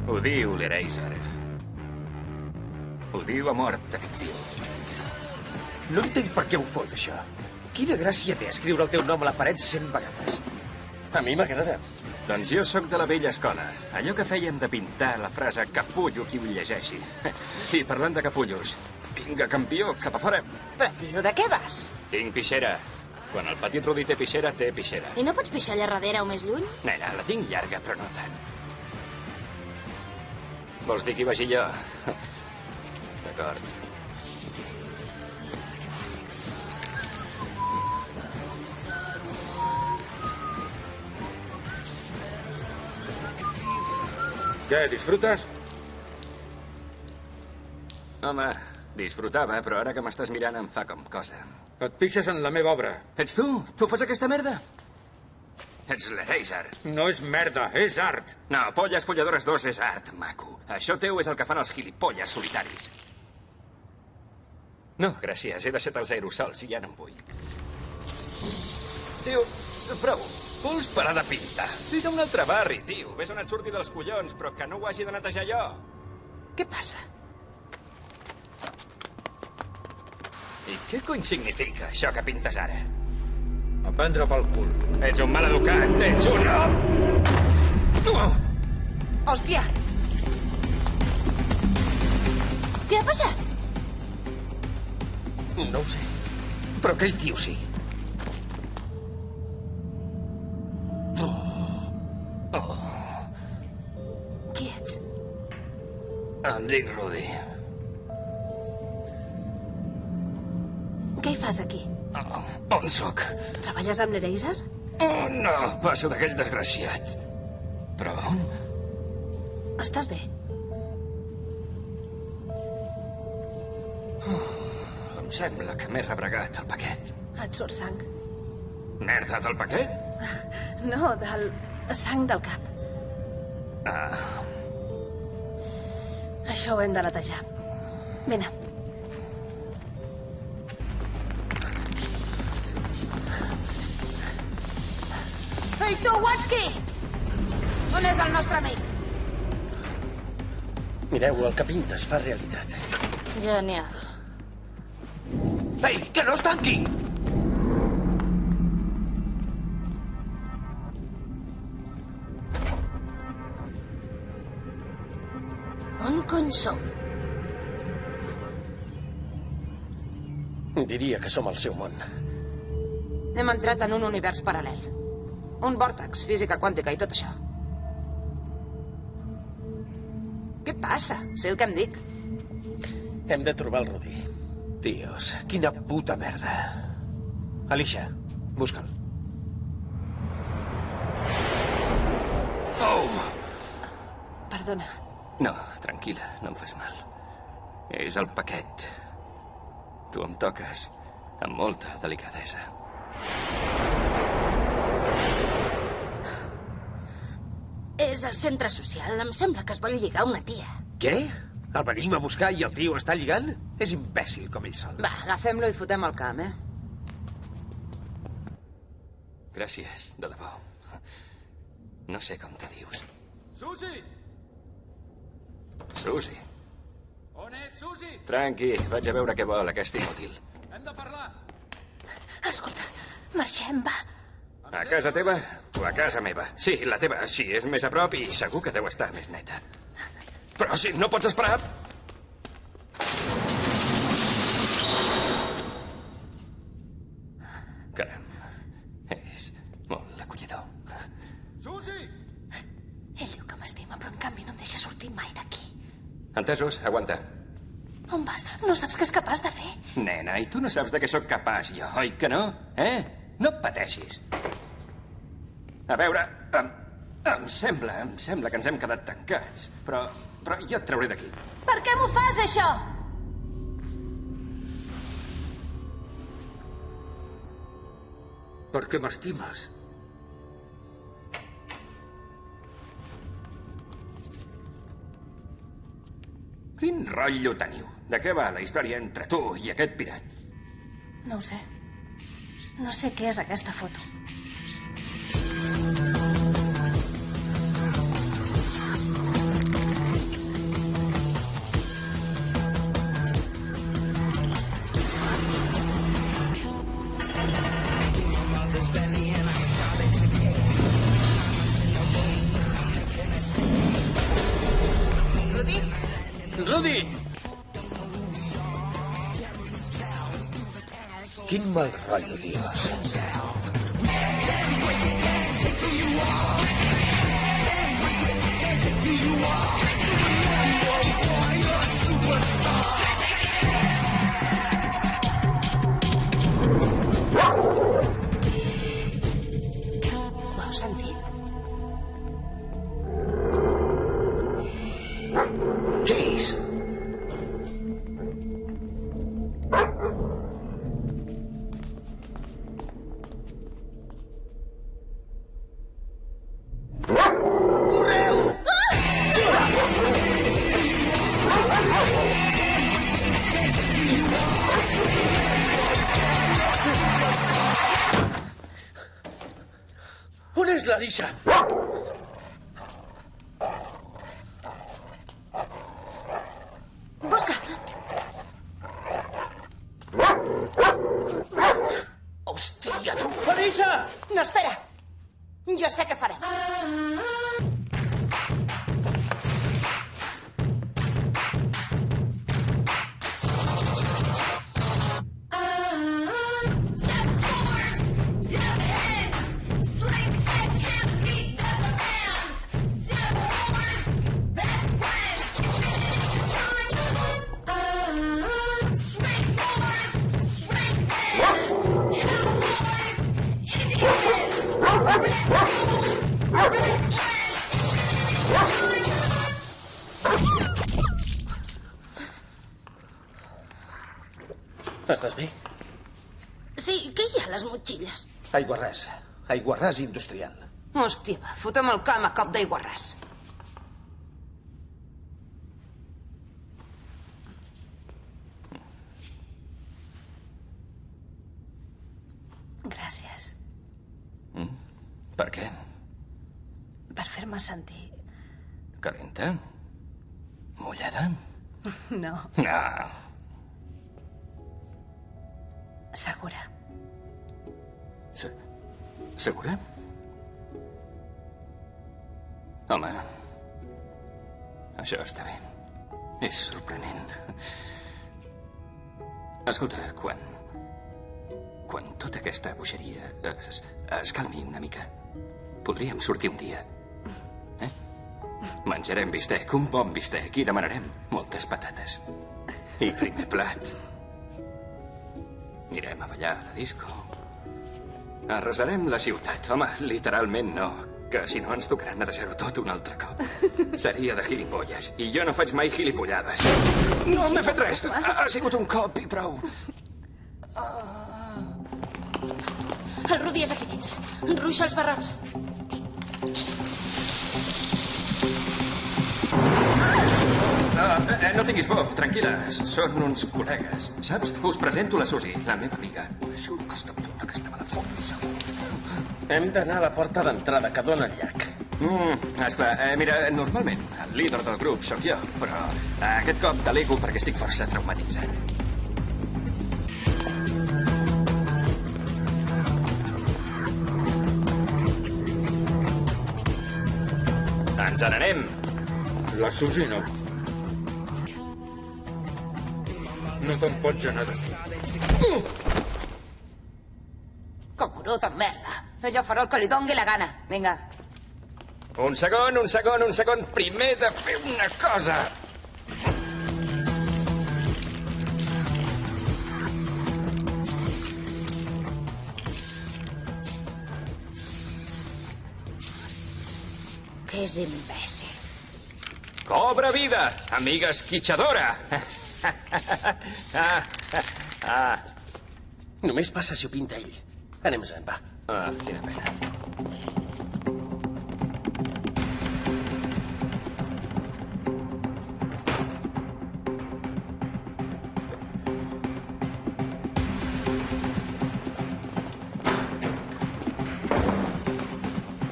Odio l'Eraser. Odio a mort aquest tio. No entenc per què ho fot, això. Quina gràcia té escriure el teu nom a la paret 100 vegades. A mi m'agrada. Doncs jo sóc de la vella escola. Allò que fèiem de pintar la frase capullo qui ho llegeixi. I parlant de capullos, vinga, campió, cap a fora. Però, tio, de què vas? Tinc pixera. Quan el petit Rudi té pixera, té pixera. I no pots pixar allà darrere o més lluny? Nena, la tinc llarga, però no tant. Vols dir que hi vagi jo? D'acord. Què, disfrutes? Home, disfrutava, però ara que m'estàs mirant em fa com cosa. Et pixes en la meva obra. Ets tu? Tu fas aquesta merda? Ets l'Eraser. No és merda, és art. No, Polles Folladores 2 és art, maco. Això teu és el que fan els gilipolles solitaris. No, gràcies, he deixat els aerosols i ja no en vull. Tio, prou. Vols parar de pintar? Vés a un altre barri, tio. Ves on et surti dels collons, però que no ho hagi de netejar jo. Què passa? I què cony significa això que pintes ara? A prendre pel cul. Ets un mal educat, ets un... Hòstia! Què ha passat? No ho sé. Però aquell tio sí. Qui ets? Em dic Rudi. Què hi fas aquí? On sóc? Treballes amb l'Eraser? Oh, no, passo d'aquell desgraciat. Però on? Estàs bé? Em sembla que m'he rebregat el paquet. Et surt sang. Merda del paquet? No, del... sang del cap. Ah, Això ho hem de netejar. Vine. Ei, tu, Watsky! On és el nostre amic? Mireu, el que pintes fa realitat. Genial. Ei, que no es tanqui! On cony som? Diria que som al seu món. Hem entrat en un univers paral·lel. Un vòrtex, física quàntica i tot això. Què passa? Sé el que em dic. Hem de trobar el Rudi. Dios, quina puta merda. Alicia, busca'l. oh! Perdona. No, tranquil·la, no em fas mal. És el paquet. Tu em toques amb molta delicadesa. És el centre social. Em sembla que es vol lligar una tia. Què? El venim a buscar i el tio està lligant? És imbècil com ell sol. Va, agafem-lo i fotem al camp, eh? Gràcies, de debò. No sé com te dius. Susi! Susi. On ets, Susi? Tranqui, vaig a veure què vol aquest inútil. Hem de parlar. Escolta, marxem, va. A casa teva o a casa meva? Sí, la teva, sí, és més a prop i segur que deu estar més neta. Però si no pots esperar... Caram, és molt acollidor. Susi! Ell diu que m'estima, però en canvi no em deixa sortir mai d'aquí. Entesos? Aguanta. On vas? No saps què és capaç de fer? Nena, i tu no saps de què sóc capaç jo, oi que no? No et pateixis. A veure, em sembla que ens hem quedat tancats, però jo et trauré d'aquí. Per què m'ho fas, això? Perquè m'estimes. Quin rotllo teniu? De què va la història entre tu i aquest pirat? No ho sé. No sé què és aquesta foto. Rudy! Quin mal rotllo, dius. Ho heu sentit? Què és? On és l'Alicia? Busca! Hòstia, tu! Alicia! No, espera! Jo sé què farem. Estàs bé? Sí, què hi ha a les motxilles? Aiguarràs. Aiguarràs industrial. Hòstia, va, fotem el camp a cop d'aiguarràs. Gràcies Per què? per fer-me sentir... Calenta? Mullada? No, No. segura. Segura? Home, això està bé. És sorprenent. Escolta, quan tota aquesta bogeria es calmi una mica, podríem sortir un dia. Menjarem bistec, un bon bistec, i demanarem moltes patates. I primer plat. Anirem a ballar a la disco. Arrasarem la ciutat. Home, literalment no, que si no ens tocarà netejar-ho tot un altre cop. Seria de gilipolles, i jo no faig mai gilipollades. No m'he fet res, ha sigut un cop i prou. El Rudy és aquí dins. Ruixa els barrots. No tinguis por, tranquil·les. Són uns col·legues, saps? Us presento la Susi, la meva amiga. Us juro que està a punt que estava a la força. Hem d'anar a la porta d'entrada que dona al llac. Esclar, mira, normalment el líder del grup sóc jo, però aquest cop delego perquè estic força traumatitzat. Ens n'anem. La Susi no. No te'n pots anar d'aquí. Que brut en merda. Ella farà el que li dongui la gana. Vinga. Un segon. Primer de fer una cosa. Que és imbècil. Cobra vida, amiga esquitxadora. Només passa si ho pinta ell. Anem-se'n, va. Quina pena.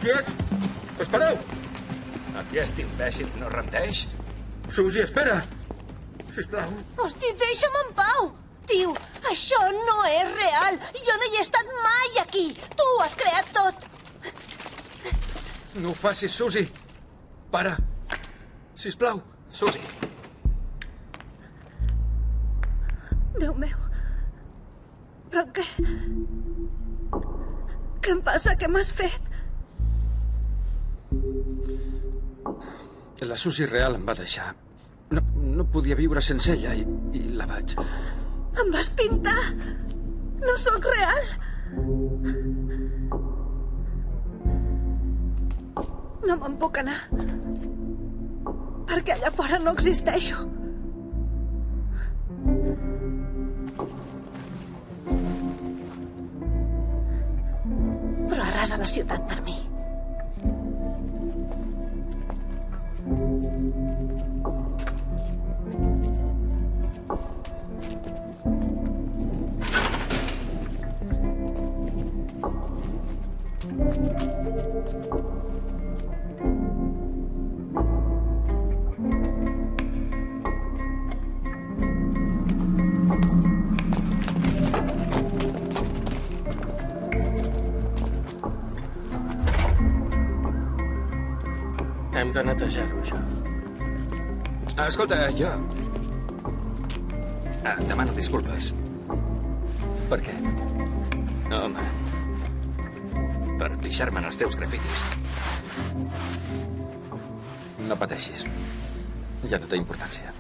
Quiets! Espereu! Aquest imbècil no rendeix? Susi, espera! Sisplau. Hosti, deixa'm en pau! Tio, això no és real. Jo no hi he estat mai aquí. Tu ho has creat tot. No ho facis, Susi. Para. Sisplau. Susi, Déu meu. Però què? Què em passa? Què m'has fet? La Susie real em va deixar. No podia viure sense ella i la vaig... Em vas pintar! No sóc real! No me'n puc anar. Perquè allà fora no existeixo. Però arrasa la ciutat per mi. Hem de netejar-ho, això. Escolta, jo... demano disculpes. Per què? Home... Per pixar-me en els teus grafitis. No pateixis. Ja no té importància.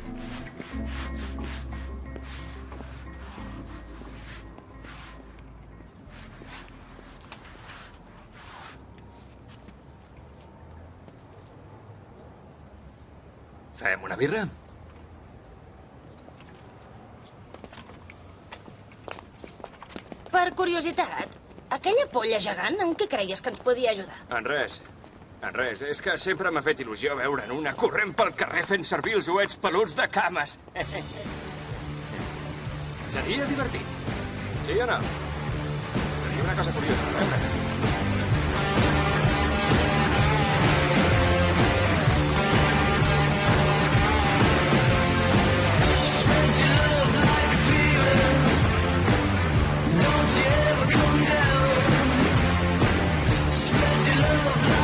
Fem una birra? Per curiositat, aquella polla gegant, en què creies que ens podia ajudar? En res. En res. És que sempre m'ha fet il·lusió veure'n una corrent pel carrer fent servir els uets peluts de cames. Seria divertit. Sí o no? Seria una cosa curiosa de veure. Don't you ever come down. Spread your love like